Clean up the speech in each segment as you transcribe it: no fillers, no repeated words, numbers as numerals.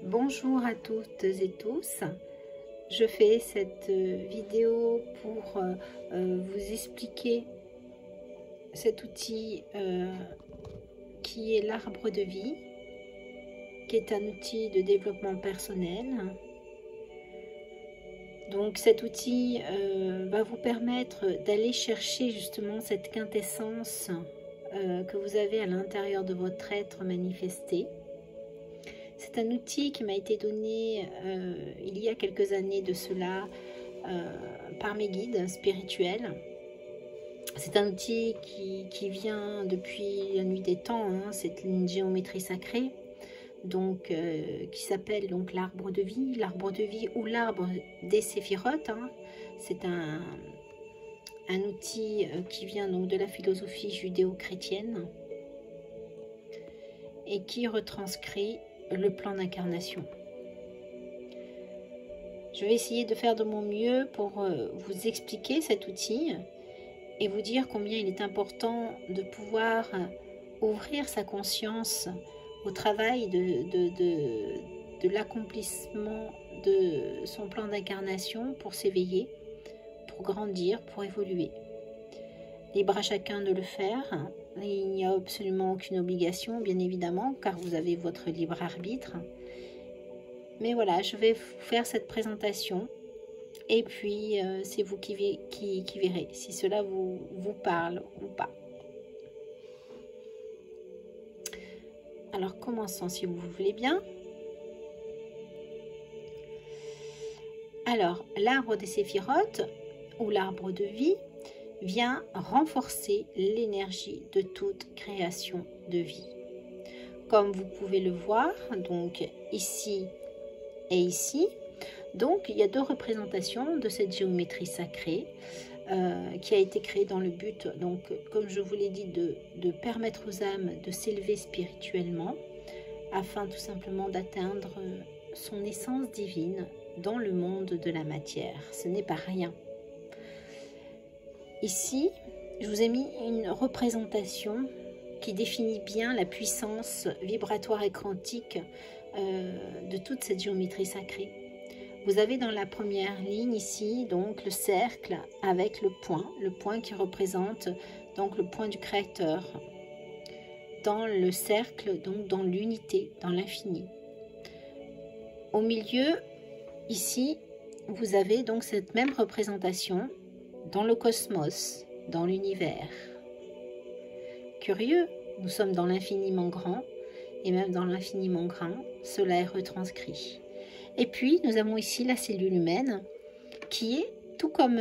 Bonjour à toutes et tous. Je fais cette vidéo pour vous expliquer cet outil qui est l'arbre de vie, qui est un outil de développement personnel. Donc cet outil va vous permettre d'aller chercher justement cette quintessence que vous avez à l'intérieur de votre être manifesté. C'est un outil qui m'a été donné il y a quelques années de cela par mes guides spirituels. C'est un outil qui vient depuis la nuit des temps, hein. C'est une géométrie sacrée, donc qui s'appelle donc l'arbre de vie ou l'arbre des séphirotes, hein. C'est un outil qui vient donc de la philosophie judéo-chrétienne et qui retranscrit le plan d'incarnation. Je vais essayer de faire de mon mieux pour vous expliquer cet outil et vous dire combien il est important de pouvoir ouvrir sa conscience au travail de l'accomplissement de son plan d'incarnation pour s'éveiller, pour grandir, pour évoluer. Libre à chacun de le faire. Il n'y a absolument aucune obligation, bien évidemment, car vous avez votre libre arbitre. Mais voilà, je vais vous faire cette présentation. Et puis, c'est vous qui verrez si cela vous parle ou pas. Alors, commençons si vous voulez bien. Alors, l'arbre des séphirotes, ou l'arbre de vie, vient renforcer l'énergie de toute création de vie. Comme vous pouvez le voir, donc ici et ici, donc il y a deux représentations de cette géométrie sacrée qui a été créée dans le but, donc comme je vous l'ai dit, de permettre aux âmes de s'élever spirituellement afin tout simplement d'atteindre son essence divine dans le monde de la matière. Ce n'est pas rien. Ici, je vous ai mis une représentation qui définit bien la puissance vibratoire et quantique de toute cette géométrie sacrée. Vous avez dans la première ligne ici donc le cercle avec le point qui représente donc le point du Créateur. Dans le cercle, donc dans l'unité, dans l'infini. Au milieu, ici, vous avez donc cette même représentation dans le cosmos, dans l'univers. Curieux, nous sommes dans l'infiniment grand, et même dans l'infiniment grand, cela est retranscrit. Et puis, nous avons ici la cellule humaine, qui est, tout comme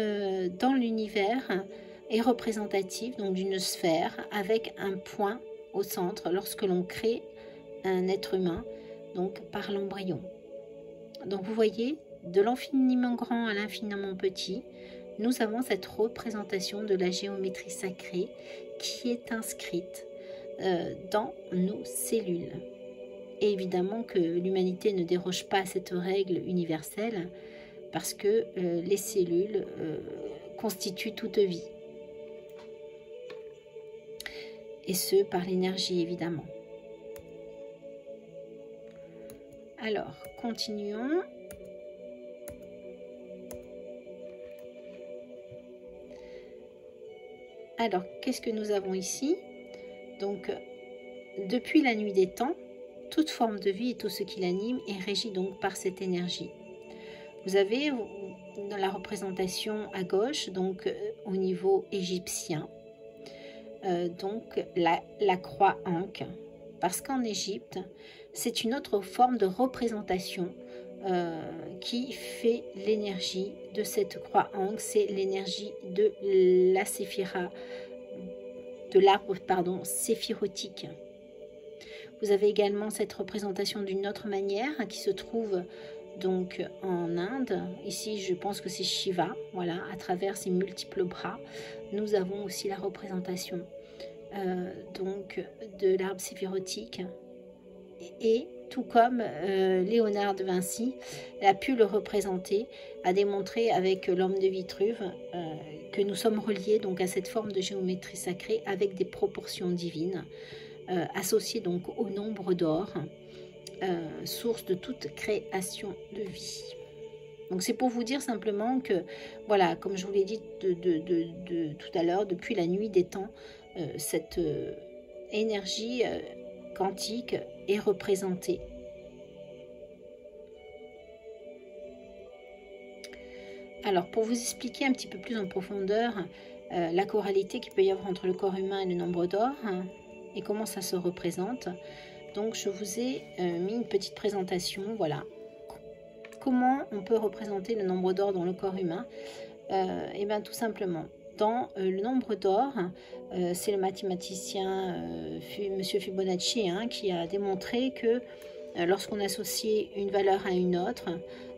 dans l'univers, est représentative donc d'une sphère avec un point au centre lorsque l'on crée un être humain, donc par l'embryon. Donc vous voyez, de l'infiniment grand à l'infiniment petit, nous avons cette représentation de la géométrie sacrée qui est inscrite dans nos cellules. Et évidemment que l'humanité ne déroge pas à cette règle universelle parce que les cellules constituent toute vie. Et ce, par l'énergie évidemment. Alors, continuons. Alors, qu'est-ce que nous avons ici? Donc, depuis la nuit des temps, toute forme de vie et tout ce qui l'anime est régi donc par cette énergie. Vous avez dans la représentation à gauche, donc au niveau égyptien, donc la croix Ankh, parce qu'en Égypte, c'est une autre forme de représentation qui fait l'énergie de cette croix Ankh, c'est l'énergie de la séphira, de l'arbre, pardon, séphirotique. Vous avez également cette représentation d'une autre manière qui se trouve donc en Inde. Ici, je pense que c'est Shiva, voilà, à travers ses multiples bras. Nous avons aussi la représentation donc de l'arbre séphirotique. Et tout comme Léonard de Vinci a pu le représenter, a démontré avec l'homme de Vitruve que nous sommes reliés donc à cette forme de géométrie sacrée avec des proportions divines, associées donc au nombre d'or source de toute création de vie. Donc c'est pour vous dire simplement que, voilà, comme je vous l'ai dit tout à l'heure, depuis la nuit des temps, cette énergie quantique est représentée. Alors, pour vous expliquer un petit peu plus en profondeur la choralité qu'il peut y avoir entre le corps humain et le nombre d'or, et comment ça se représente, donc je vous ai mis une petite présentation, voilà. Comment on peut représenter le nombre d'or dans le corps humain? Et bien tout simplement, dans le nombre d'or, c'est le mathématicien Monsieur Fibonacci qui a démontré que lorsqu'on associe une valeur à une autre,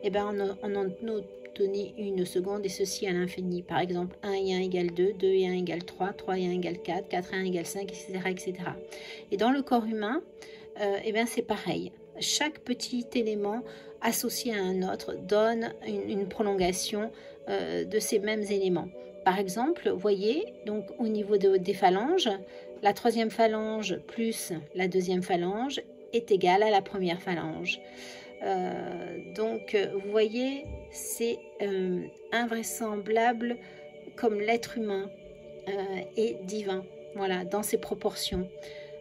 et ben on en obtenait une seconde, et ceci à l'infini. Par exemple, 1 et 1 égale 2, 2 et 1 égale 3, 3 et 1 égale 4, 4 et 1 égale 5, etc. etc. Et dans le corps humain, et ben c'est pareil. Chaque petit élément associé à un autre donne une prolongation de ces mêmes éléments. Par exemple, vous voyez, donc au niveau des phalanges, la troisième phalange plus la deuxième phalange est égale à la première phalange. Donc, vous voyez, c'est invraisemblable comme l'être humain est divin, voilà, dans ses proportions.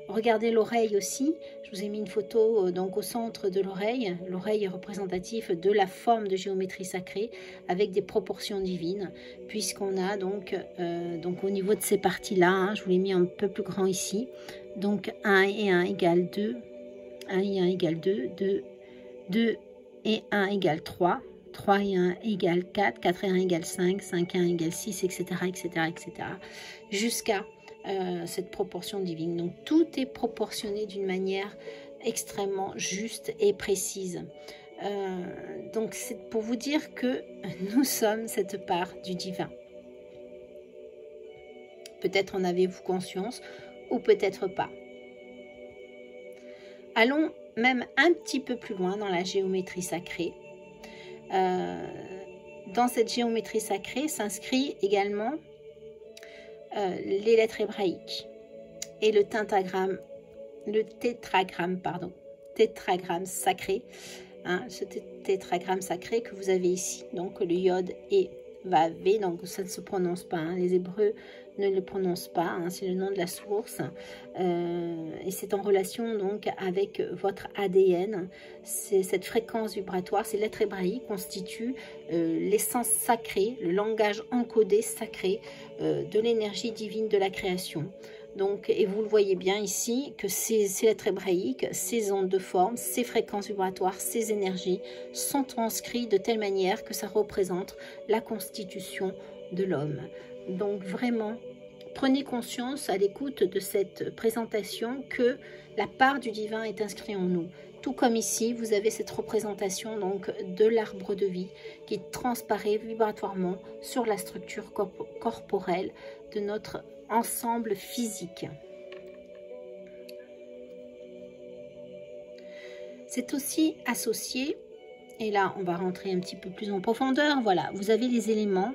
Regardez l'oreille aussi, je vous ai mis une photo donc au centre de l'oreille. L'oreille est représentative de la forme de géométrie sacrée avec des proportions divines, puisqu'on a donc au niveau de ces parties-là, je vous l'ai mis un peu plus grand ici, donc 1 et 1 égale 2, 1 et 1 égale 2, 2 et 1 égale 3, 3 et 1 égale 4, 4 et 1 égale 5, 5 et 1 égale 6, etc., etc., etc., jusqu'à cette proportion divine. Donc tout est proportionné d'une manière extrêmement juste et précise. Donc c'est pour vous dire que nous sommes cette part du divin. Peut-être en avez-vous conscience ou peut-être pas. Allons même un petit peu plus loin dans la géométrie sacrée. Dans cette géométrie sacrée s'inscrit également les lettres hébraïques et le tétragramme sacré, ce tétragramme sacré que vous avez ici, donc le yod et vav, donc ça ne se prononce pas, les Hébreux ne le prononcent pas, c'est le nom de la source, et c'est en relation donc avec votre ADN. C'est cette fréquence vibratoire, ces lettres hébraïques constituent l'essence sacrée, le langage encodé sacré de l'énergie divine de la création. Donc, et vous le voyez bien ici, que ces lettres hébraïques, ces ondes de forme, ces fréquences vibratoires, ces énergies sont transcrites de telle manière que ça représente la constitution de l'homme. Donc vraiment, prenez conscience à l'écoute de cette présentation que la part du divin est inscrite en nous. Tout comme ici, vous avez cette représentation donc de l'arbre de vie qui transparaît vibratoirement sur la structure corporelle de notre ensemble physique. C'est aussi associé, et là on va rentrer un petit peu plus en profondeur, voilà, vous avez les éléments,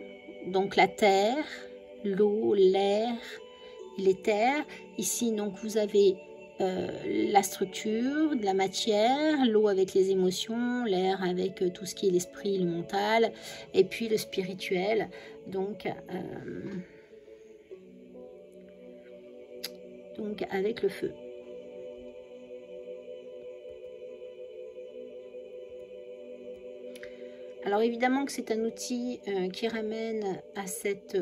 donc la terre, l'eau, l'air, l'éther. Ici donc vous avez la structure de la matière, l'eau avec les émotions, l'air avec tout ce qui est l'esprit, le mental, et puis le spirituel, donc avec le feu. Alors évidemment que c'est un outil qui ramène à cette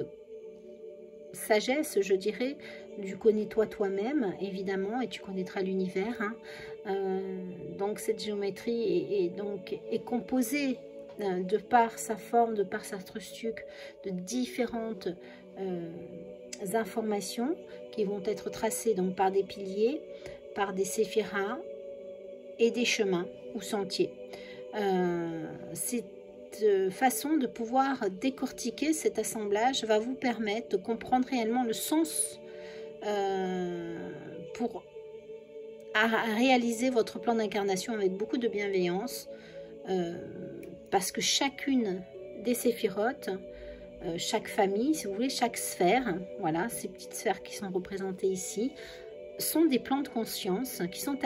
sagesse, je dirais, du connais-toi toi-même, évidemment, et tu connaîtras l'univers. Donc cette géométrie est composée de par sa forme, de par sa structure, de différentes informations qui vont être tracées donc par des piliers, par des séphiras et des chemins ou sentiers. Cette façon de pouvoir décortiquer cet assemblage va vous permettre de comprendre réellement le sens pour réaliser votre plan d'incarnation avec beaucoup de bienveillance, parce que chacune des séphirotes, chaque famille, si vous voulez, chaque sphère, voilà, ces petites sphères qui sont représentées ici, sont des plans de conscience qui sont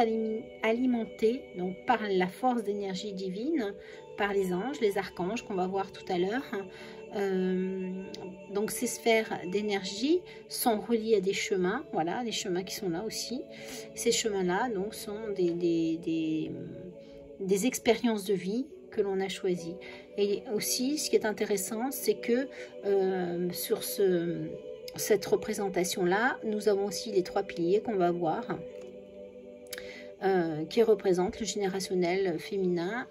alimentés donc, par la force d'énergie divine, par les anges, les archanges qu'on va voir tout à l'heure. Donc ces sphères d'énergie sont reliées à des chemins, voilà, les chemins qui sont là aussi. Ces chemins-là donc sont des expériences de vie que l'on a choisies. Et aussi, ce qui est intéressant, c'est que sur cette représentation-là, nous avons aussi les 3 piliers qu'on va voir, qui représentent le générationnel féminin,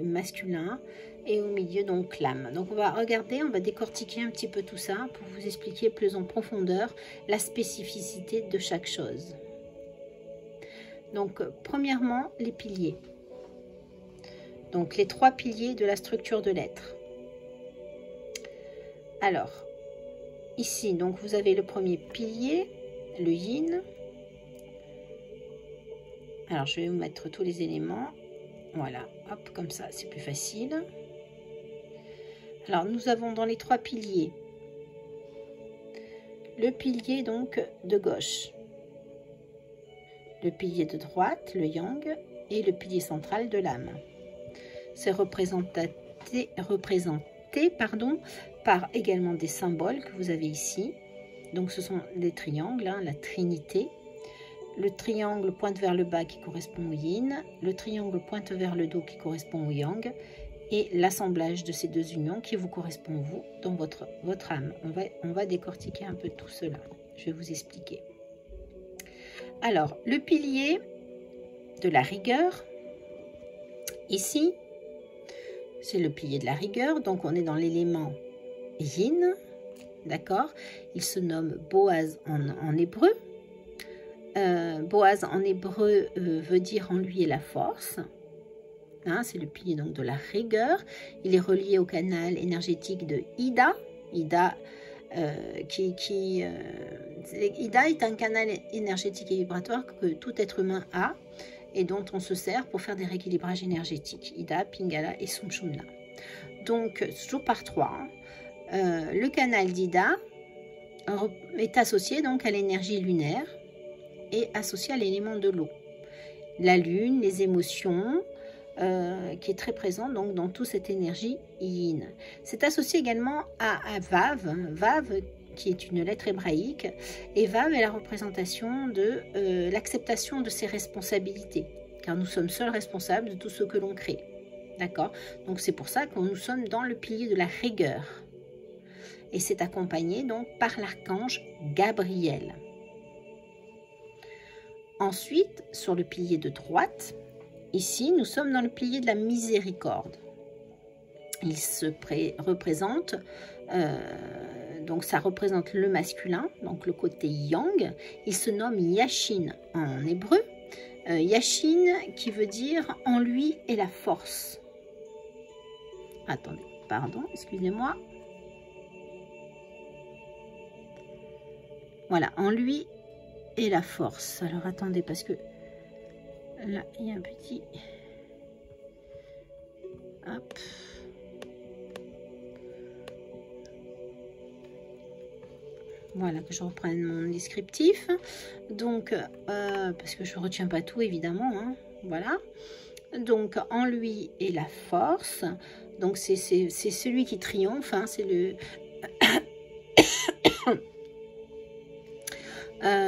masculin, et au milieu donc l'âme. Donc on va regarder, on va décortiquer un petit peu tout ça pour vous expliquer plus en profondeur la spécificité de chaque chose. Donc premièrement, les piliers. Donc les 3 piliers de la structure de l'être. Alors, ici, donc vous avez le premier pilier, le yin. Alors je vais vous mettre tous les éléments. Voilà, hop, comme ça, c'est plus facile. Alors nous avons dans les 3 piliers, le pilier donc de gauche, le pilier de droite, le yang, et le pilier central de l'âme. C'est représenté par également des symboles que vous avez ici. Donc ce sont des triangles, hein, la trinité. Le triangle pointe vers le bas qui correspond au yin, le triangle pointe vers le dos qui correspond au yang, et l'assemblage de ces 2 unions qui vous correspond vous dans votre âme. On va décortiquer un peu tout cela. Je vais vous expliquer. Alors, le pilier de la rigueur, ici, c'est le pilier de la rigueur, donc on est dans l'élément yin, d'accord? Il se nomme Boaz en hébreu. Boaz en hébreu veut dire en lui est la force. Hein, c'est le pilier donc de la rigueur. Il est relié au canal énergétique de Ida. Ida est un canal énergétique et vibratoire que tout être humain a et dont on se sert pour faire des rééquilibrages énergétiques. Ida, Pingala et Sumshumna. Donc, toujours par 3. Le canal d'Ida est associé donc à l'énergie lunaire et associé à l'élément de l'eau. La lune, les émotions, qui est très présent donc dans toute cette énergie yin. C'est associé également à Vav, Vav qui est une lettre hébraïque, et Vav est la représentation de l'acceptation de ses responsabilités, car nous sommes seuls responsables de tout ce que l'on crée. D'accord? Donc c'est pour ça que nous sommes dans le pilier de la rigueur. Et c'est accompagné donc par l'archange Gabriel. Ensuite, sur le pilier de droite, ici, nous sommes dans le pilier de la miséricorde. Il se représente, donc ça représente le masculin, donc le côté yang. Il se nomme Yashin en hébreu. Yashin qui veut dire en lui est la force. Attendez, pardon, excusez-moi. Voilà, en lui est la force. Alors attendez, parce que là, il y a un petit... Hop. Voilà, que je reprenne mon descriptif. Donc, parce que je ne retiens pas tout, évidemment. Hein, voilà. Donc, en lui est la force. Donc, c'est celui qui triomphe. Hein, c'est le...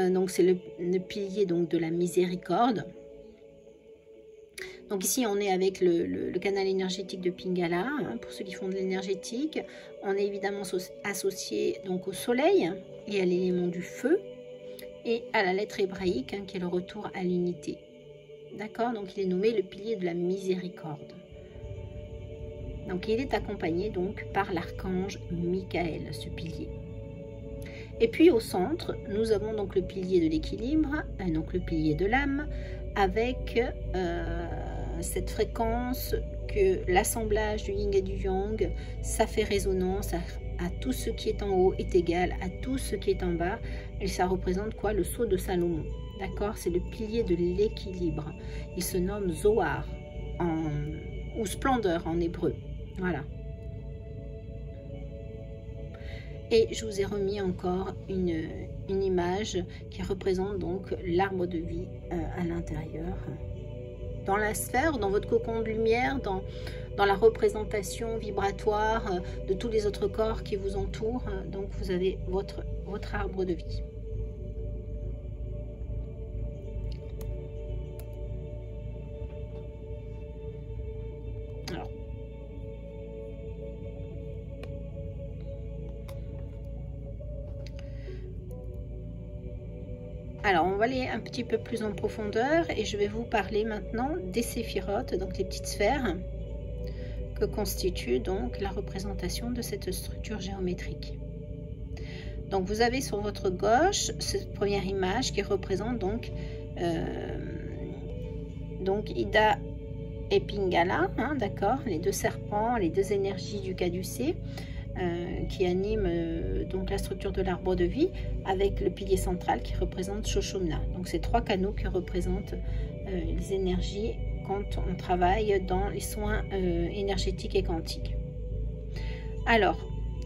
donc, c'est le pilier donc, de la miséricorde. Donc ici, on est avec le canal énergétique de Pingala, hein, pour ceux qui font de l'énergétique. On est évidemment associé donc, au soleil et à l'élément du feu et à la lettre hébraïque, hein, qui est le retour à l'unité. D'accord? Donc il est nommé le pilier de la miséricorde. Donc il est accompagné donc par l'archange Michael, ce pilier. Et puis au centre, nous avons donc le pilier de l'équilibre, donc le pilier de l'âme, avec... cette fréquence que l'assemblage du yin et du yang, ça fait résonance à tout ce qui est en haut est égal à tout ce qui est en bas, et ça représente quoi? Le sceau de Salomon. D'accord? C'est le pilier de l'équilibre. Il se nomme Zohar ou splendeur en hébreu. Voilà. Et je vous ai remis encore une image qui représente donc l'arbre de vie à l'intérieur. Dans la sphère, dans votre cocon de lumière, dans la représentation vibratoire de tous les autres corps qui vous entourent. Donc vous avez votre arbre de vie. Alors, on va aller un petit peu plus en profondeur et je vais vous parler maintenant des séphirotes, donc les petites sphères que constitue donc la représentation de cette structure géométrique. Donc, vous avez sur votre gauche cette première image qui représente donc Ida et Pingala, hein, d'accord, les deux serpents, les deux énergies du caducée. Qui anime donc la structure de l'arbre de vie avec le pilier central qui représente Shoshumna. Donc ces trois canaux qui représentent les énergies quand on travaille dans les soins énergétiques et quantiques. Alors,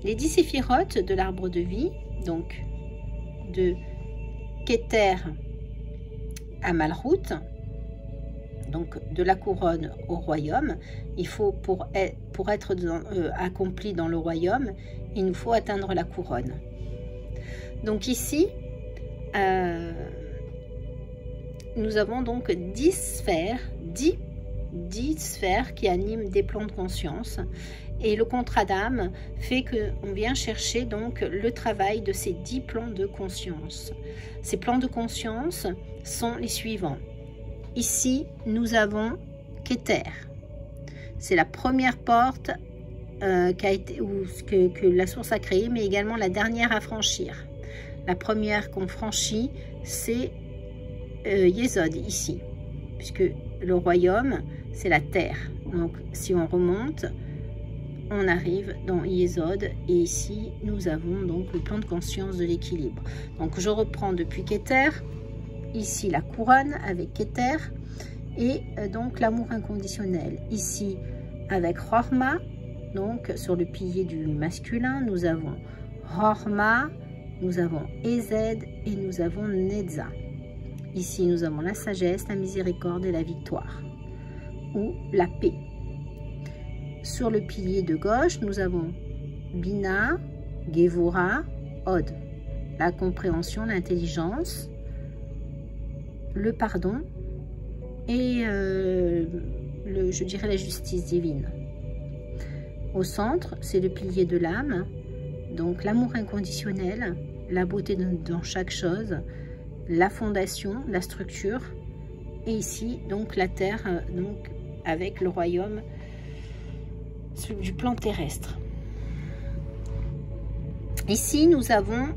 les 10 séphirotes de l'arbre de vie, donc de Keter à Malrout, donc de la couronne au royaume, il faut pour être accompli dans le royaume, il nous faut atteindre la couronne. Donc ici, nous avons donc 10 sphères, 10 sphères qui animent des plans de conscience. Et le contrat d'âme fait qu'on vient chercher donc le travail de ces 10 plans de conscience. Ces plans de conscience sont les suivants. Ici, nous avons Keter. C'est la première porte que la source a créée, mais également la dernière à franchir. La première qu'on franchit, c'est Yesod, ici, puisque le royaume, c'est la terre. Donc, si on remonte, on arrive dans Yesod, et ici, nous avons donc le plan de conscience de l'équilibre. Donc, je reprends depuis Keter. Ici, la couronne avec Keter et donc l'amour inconditionnel. Ici, avec Rorma, donc sur le pilier du masculin, nous avons Rorma, nous avons Ezed et nous avons Netza. Ici, nous avons la sagesse, la miséricorde et la victoire, ou la paix. Sur le pilier de gauche, nous avons Bina, Gevura, Od, la compréhension, l'intelligence, le pardon et je dirais la justice divine. Au centre, c'est le pilier de l'âme, donc l'amour inconditionnel, la beauté dans chaque chose, la fondation, la structure, et ici donc la terre, donc avec le royaume du plan terrestre. Ici, nous avons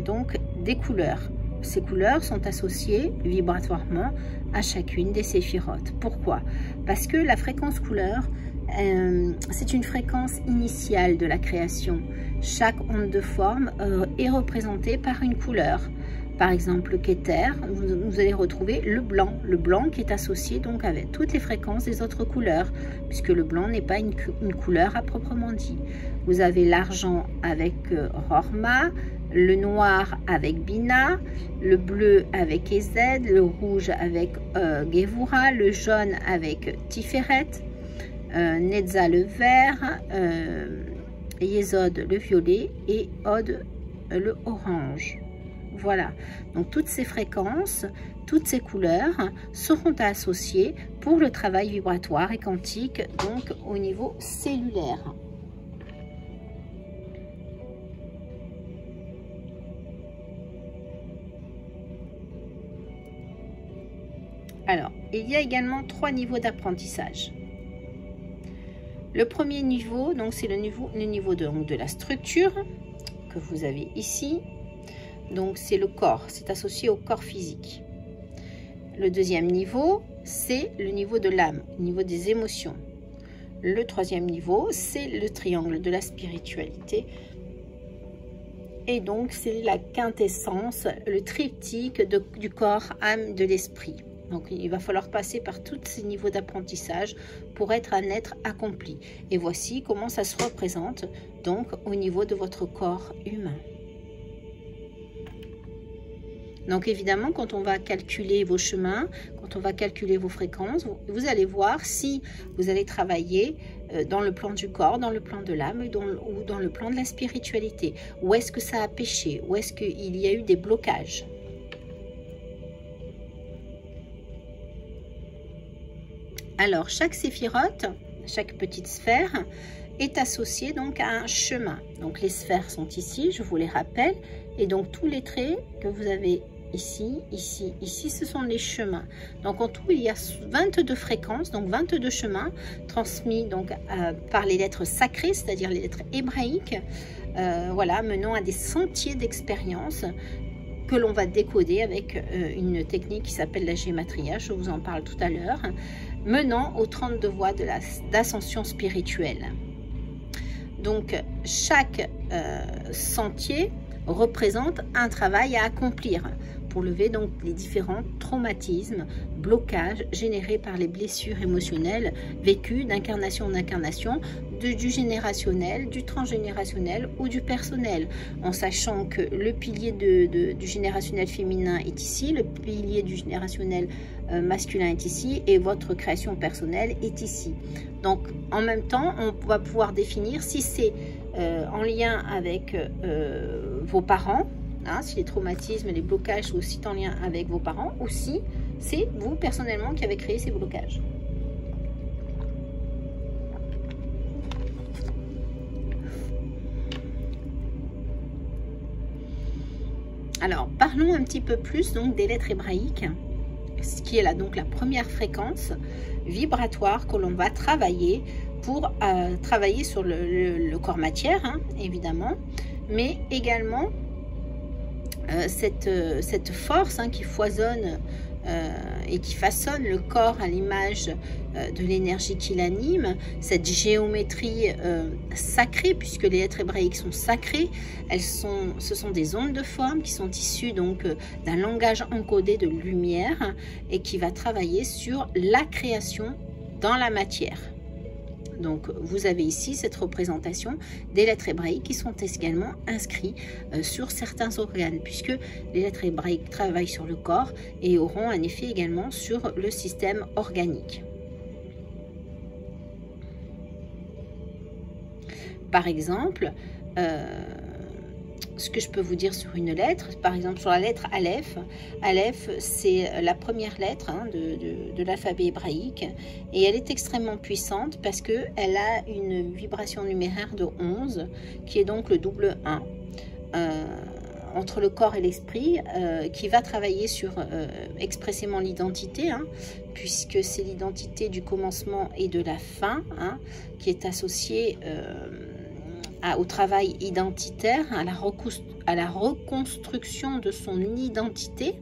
donc des couleurs. Ces couleurs sont associées vibratoirement à chacune des séphirotes. Pourquoi? Parce que la fréquence couleur, c'est une fréquence initiale de la création. Chaque onde de forme est représentée par une couleur. Par exemple, le Keter, vous allez retrouver le blanc qui est associé donc avec toutes les fréquences des autres couleurs, puisque le blanc n'est pas une couleur à proprement dit. Vous avez l'argent avec Rorma, le noir avec Bina, le bleu avec Ezed, le rouge avec Gevura, le jaune avec Tiferet, Netza le vert, Yesod le violet et Od le orange. Voilà, donc toutes ces fréquences, toutes ces couleurs seront associées pour le travail vibratoire et quantique, donc au niveau cellulaire. Alors, il y a également 3 niveaux d'apprentissage. Le premier niveau, donc c'est le niveau de la structure que vous avez ici. Donc c'est le corps, c'est associé au corps physique. Le deuxième niveau, c'est le niveau de l'âme, le niveau des émotions. Le troisième niveau, c'est le triangle de la spiritualité. Et donc c'est la quintessence, le triptyque du corps, âme, de l'esprit. Donc, il va falloir passer par tous ces niveaux d'apprentissage pour être un être accompli. Et voici comment ça se représente donc au niveau de votre corps humain. Donc évidemment, quand on va calculer vos chemins, quand on va calculer vos fréquences, vous allez voir si vous allez travailler dans le plan du corps, dans le plan de l'âme ou dans le plan de la spiritualité. Où est-ce que ça a péché? Où est-ce qu'il y a eu des blocages? Alors, chaque séphirote, chaque petite sphère est associée donc à un chemin. Donc, les sphères sont ici, je vous les rappelle. Et donc, tous les traits que vous avez ici, ici, ici, ce sont les chemins. Donc, en tout, il y a 22 fréquences, donc 22 chemins transmis donc, par les lettres sacrées, c'est-à-dire les lettres hébraïques, voilà, menant à des sentiers d'expérience que l'on va décoder avec une technique qui s'appelle la gématria, je vous en parle tout à l'heure, menant aux 32 voies d'ascension spirituelle. Donc, chaque sentier représente un travail à accomplir pour lever donc les différents traumatismes, blocages générés par les blessures émotionnelles vécues d'incarnation en incarnation, du générationnel, du transgénérationnel ou du personnel, en sachant que le pilier du générationnel féminin est ici, le pilier du générationnel masculin est ici et votre création personnelle est ici. Donc en même temps, on va pouvoir définir si c'est en lien avec vos parents, hein, si les traumatismes, les blocages sont aussi en lien avec vos parents, ou si c'est vous personnellement qui avez créé ces blocages. Alors, parlons un petit peu plus donc des lettres hébraïques, ce qui est là donc la première fréquence vibratoire que l'on va travailler pour travailler sur le corps matière, hein, évidemment, mais également cette force hein, qui foisonne et qui façonne le corps à l'image de l'énergie qui l'anime, cette géométrie sacrée, puisque les lettres hébraïques sont sacrées, ce sont des ondes de forme qui sont issues donc d'un langage encodé de lumière et qui va travailler sur la création dans la matière. Donc, vous avez ici cette représentation des lettres hébraïques qui sont également inscrites sur certains organes, puisque les lettres hébraïques travaillent sur le corps et auront un effet également sur le système organique. Par exemple, ce que je peux vous dire sur une lettre, par exemple sur la lettre Aleph. Aleph, c'est la première lettre hein, de l'alphabet hébraïque et elle est extrêmement puissante parce qu'elle a une vibration numéraire de 11 qui est donc le double 1 entre le corps et l'esprit qui va travailler sur expressément l'identité hein, puisque c'est l'identité du commencement et de la fin hein, qui est associée au travail identitaire, à la reconstruction de son identité.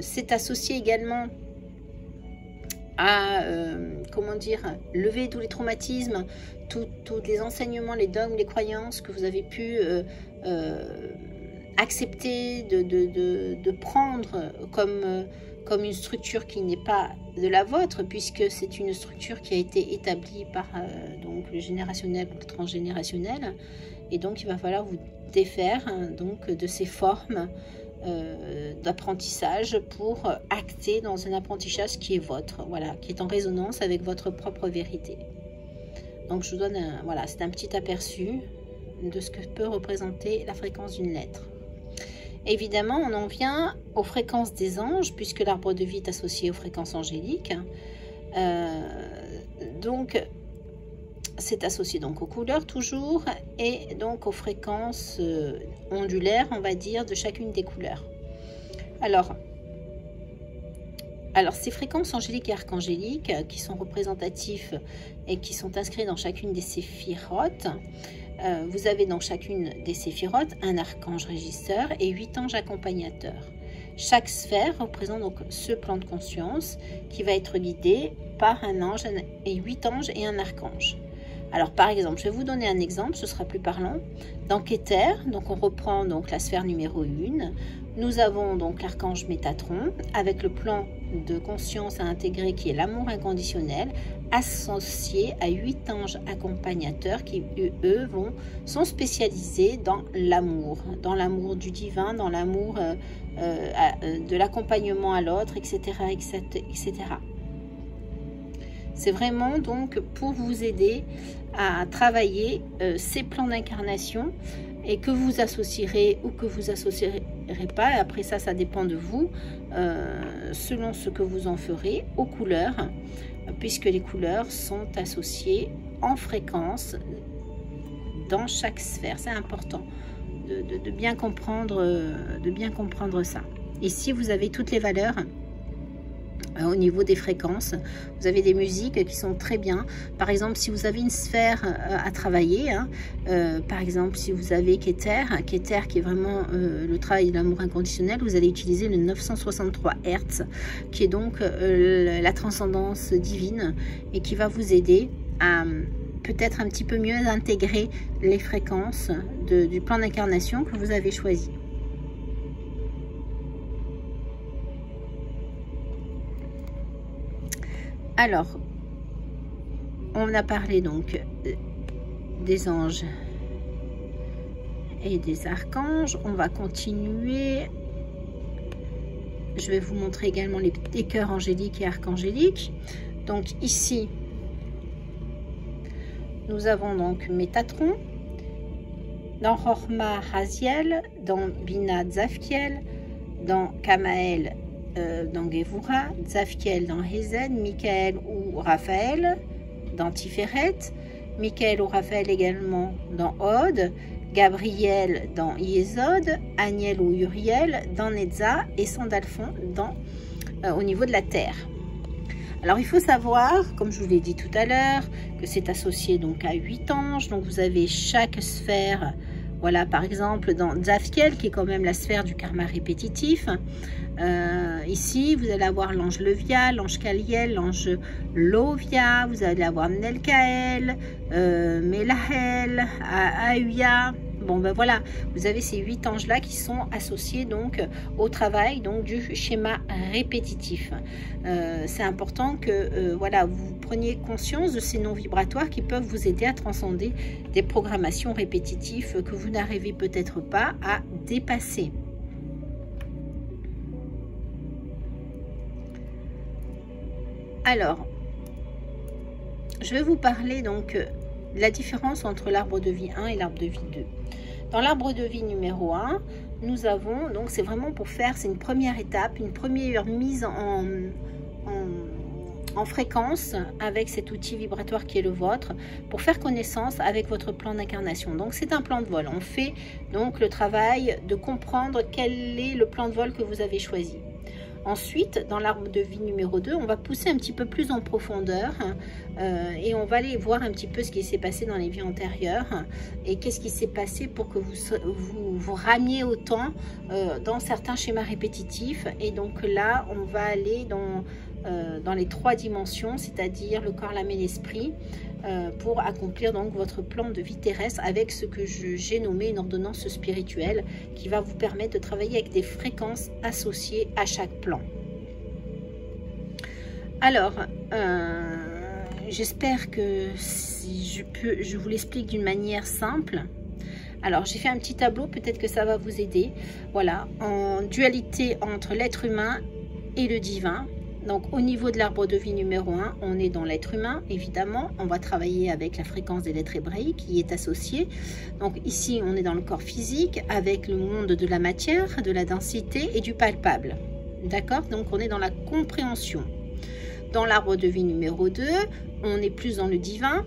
C'est associé également à, comment dire, lever tous les traumatismes, tous les enseignements, les dogmes, les croyances que vous avez pu accepter de prendre comme une structure qui n'est pas de la vôtre, puisque c'est une structure qui a été établie par donc le générationnel ou le transgénérationnel, et donc il va falloir vous défaire hein, donc de ces formes d'apprentissage pour acter dans un apprentissage qui est vôtre, voilà, qui est en résonance avec votre propre vérité. Donc je vous donne voilà, c'est un petit aperçu de ce que peut représenter la fréquence d'une lettre. Évidemment, on en vient aux fréquences des anges, puisque l'arbre de vie est associé aux fréquences angéliques. Donc, c'est associé donc aux couleurs toujours, et donc aux fréquences ondulaires, on va dire, de chacune des couleurs. Alors ces fréquences angéliques et archangéliques, qui sont représentatifs et qui sont inscrits dans chacune des séphirotes, vous avez dans chacune des séphirotes un archange régisseur et 8 anges accompagnateurs. Chaque sphère représente donc ce plan de conscience qui va être guidé par un ange et 8 anges et un archange. Alors par exemple, je vais vous donner un exemple, ce sera plus parlant. Dans Keter, donc on reprend donc la sphère numéro 1, Nous avons donc l'archange Métatron avec le plan de conscience à intégrer qui est l'amour inconditionnel, associé à 8 anges accompagnateurs qui, eux, sont spécialisés dans l'amour du divin, dans l'amour de l'accompagnement à l'autre, etc., etc. C'est vraiment donc pour vous aider à travailler ces plans d'incarnation et que vous associerez ou que vous associerez pas. Après ça, ça dépend de vous, selon ce que vous en ferez, aux couleurs, puisque les couleurs sont associées en fréquence dans chaque sphère. C'est important de bien comprendre ça. Ici, vous avez toutes les valeurs. Au niveau des fréquences, vous avez des musiques qui sont très bien. Par exemple, si vous avez une sphère à travailler, par exemple, si vous avez Keter qui est vraiment le travail de l'amour inconditionnel, vous allez utiliser le 963 Hz, qui est donc la transcendance divine et qui va vous aider à peut-être un petit peu mieux intégrer les fréquences du plan d'incarnation que vous avez choisi. Alors, on a parlé donc des anges et des archanges. On va continuer. Je vais vous montrer également les cœurs angéliques et archangéliques. Donc ici, nous avons donc Métatron, dans Horma Raziel, dans Bina Zafkiel, dans Kamael, dans Gevura, Zafkiel dans Hezen, Michael ou Raphaël dans Tiferet, Michael ou Raphaël également dans Od, Gabriel dans Yesod, Aniel ou Uriel dans Netza et Sandalphon au niveau de la terre. Alors il faut savoir, comme je vous l'ai dit tout à l'heure, que c'est associé donc à 8 anges. Donc vous avez chaque sphère. Voilà, par exemple, dans Zafkiel, qui est quand même la sphère du karma répétitif, ici, vous allez avoir l'ange Levia, l'ange Kaliel, l'ange Lovia, vous allez avoir Nelkael, Melahel, Ahuya. Bon, ben voilà, vous avez ces 8 anges-là qui sont associés donc au travail donc du schéma répétitif. C'est important que voilà, vous preniez conscience de ces noms vibratoires qui peuvent vous aider à transcender des programmations répétitives que vous n'arrivez peut-être pas à dépasser. Alors, je vais vous parler donc de la différence entre l'arbre de vie 1 et l'arbre de vie 2. Dans l'arbre de vie numéro 1, nous avons, donc c'est vraiment pour faire, c'est une première étape, une première mise en fréquence avec cet outil vibratoire qui est le vôtre, pour faire connaissance avec votre plan d'incarnation. Donc c'est un plan de vol. On fait donc le travail de comprendre quel est le plan de vol que vous avez choisi. Ensuite, dans l'arbre de vie numéro 2, on va pousser un petit peu plus en profondeur et on va aller voir un petit peu ce qui s'est passé dans les vies antérieures et qu'est-ce qui s'est passé pour que vous ramiez autant dans certains schémas répétitifs. Et donc là, on va aller dans les 3 dimensions, c'est-à-dire le corps, l'âme et l'esprit, pour accomplir donc votre plan de vie terrestre avec ce que j'ai nommé une ordonnance spirituelle qui va vous permettre de travailler avec des fréquences associées à chaque plan. Alors, j'espère que si je vous l'explique d'une manière simple. Alors, j'ai fait un petit tableau, peut-être que ça va vous aider. Voilà, en dualité entre l'être humain et le divin. Donc, au niveau de l'arbre de vie numéro 1, on est dans l'être humain, évidemment. On va travailler avec la fréquence des lettres hébraïques qui est associée. Donc, ici, on est dans le corps physique avec le monde de la matière, de la densité et du palpable. D'accord? Donc, on est dans la compréhension. Dans l'arbre de vie numéro 2, on est plus dans le divin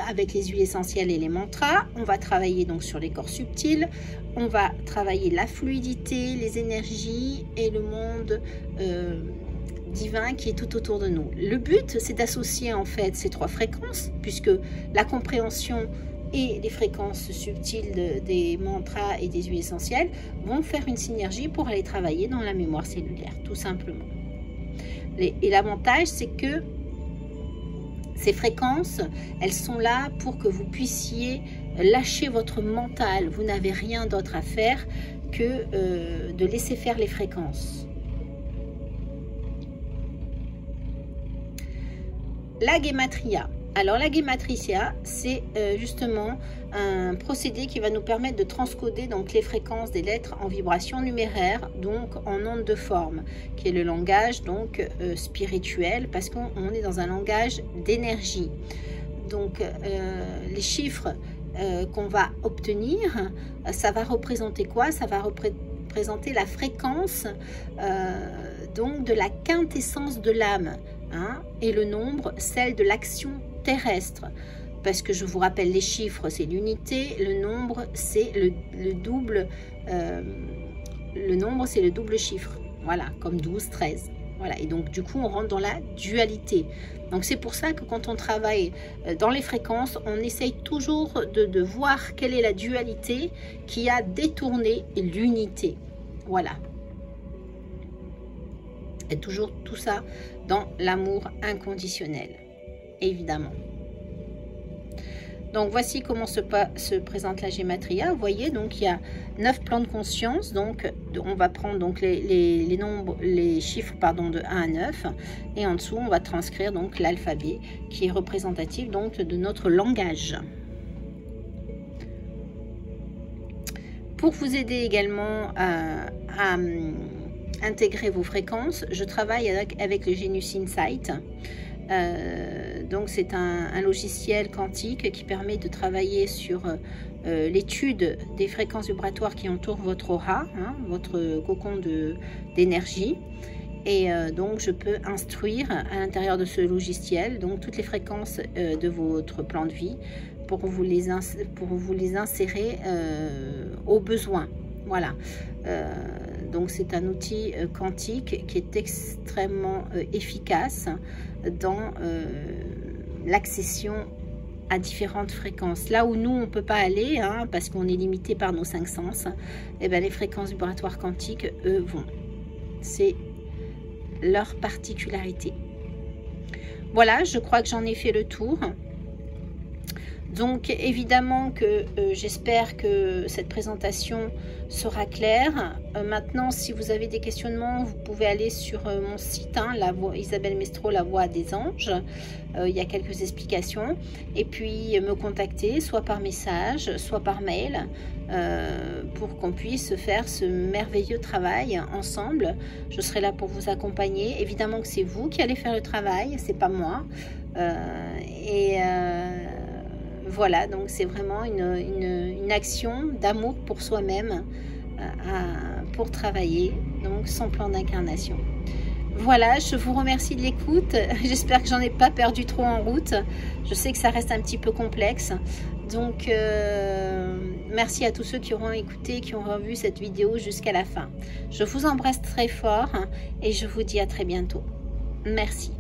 avec les huiles essentielles et les mantras. On va travailler donc sur les corps subtils. On va travailler la fluidité, les énergies et le monde divin qui est tout autour de nous. Le but, c'est d'associer en fait ces 3 fréquences, puisque la compréhension et les fréquences subtiles des mantras et des huiles essentielles vont faire une synergie pour aller travailler dans la mémoire cellulaire, tout simplement. Et l'avantage, c'est que ces fréquences, elles sont là pour que vous puissiez lâcher votre mental. Vous n'avez rien d'autre à faire que de laisser faire les fréquences. La Gematria. Alors la Gematria, c'est justement un procédé qui va nous permettre de transcoder donc les fréquences des lettres en vibration numéraire, donc en onde de forme, qui est le langage donc spirituel, parce qu'on est dans un langage d'énergie. Donc les chiffres qu'on va obtenir, ça va représenter quoi? Ça va représenter la fréquence donc de la quintessence de l'âme, hein, et le nombre, celle de l'action terrestre, parce que je vous rappelle, les chiffres c'est l'unité, le nombre c'est le double, le nombre c'est le double chiffre, voilà, comme 12, 13, voilà, et donc du coup on rentre dans la dualité. Donc c'est pour ça que quand on travaille dans les fréquences, on essaye toujours de voir quelle est la dualité qui a détourné l'unité, voilà. Et toujours tout ça dans l'amour inconditionnel, évidemment. Donc voici comment se présente la Gematria. Vous voyez, donc il y a 9 plans de conscience. Donc on va prendre donc les nombres, les chiffres pardon, de 1 à 9. Et en dessous, on va transcrire donc l'alphabet qui est représentatif donc de notre langage. Pour vous aider également à intégrer vos fréquences, je travaille avec le Genius Insight. Donc c'est un logiciel quantique qui permet de travailler sur l'étude des fréquences vibratoires qui entourent votre aura, hein, votre cocon d'énergie. Et donc je peux instruire à l'intérieur de ce logiciel donc toutes les fréquences de votre plan de vie pour vous les insérer au besoin. Voilà. Donc c'est un outil quantique qui est extrêmement efficace dans l'accession à différentes fréquences. Là où nous, on ne peut pas aller, hein, parce qu'on est limité par nos 5 sens, et bien les fréquences vibratoires quantiques, eux, vont. C'est leur particularité. Voilà, je crois que j'en ai fait le tour. Donc évidemment que j'espère que cette présentation sera claire. Maintenant, si vous avez des questionnements, vous pouvez aller sur mon site, hein, Isabelle Mestro, la voix des anges. Il y a quelques explications. Et puis me contacter, soit par message, soit par mail, pour qu'on puisse faire ce merveilleux travail ensemble. Je serai là pour vous accompagner. Évidemment que c'est vous qui allez faire le travail, c'est pas moi. Voilà, donc c'est vraiment une action d'amour pour soi-même pour travailler, donc son plan d'incarnation. Voilà, je vous remercie de l'écoute. J'espère que j'en ai pas perdu trop en route. Je sais que ça reste un petit peu complexe. Donc, merci à tous ceux qui auront écouté, qui auront vu cette vidéo jusqu'à la fin. Je vous embrasse très fort et je vous dis à très bientôt. Merci.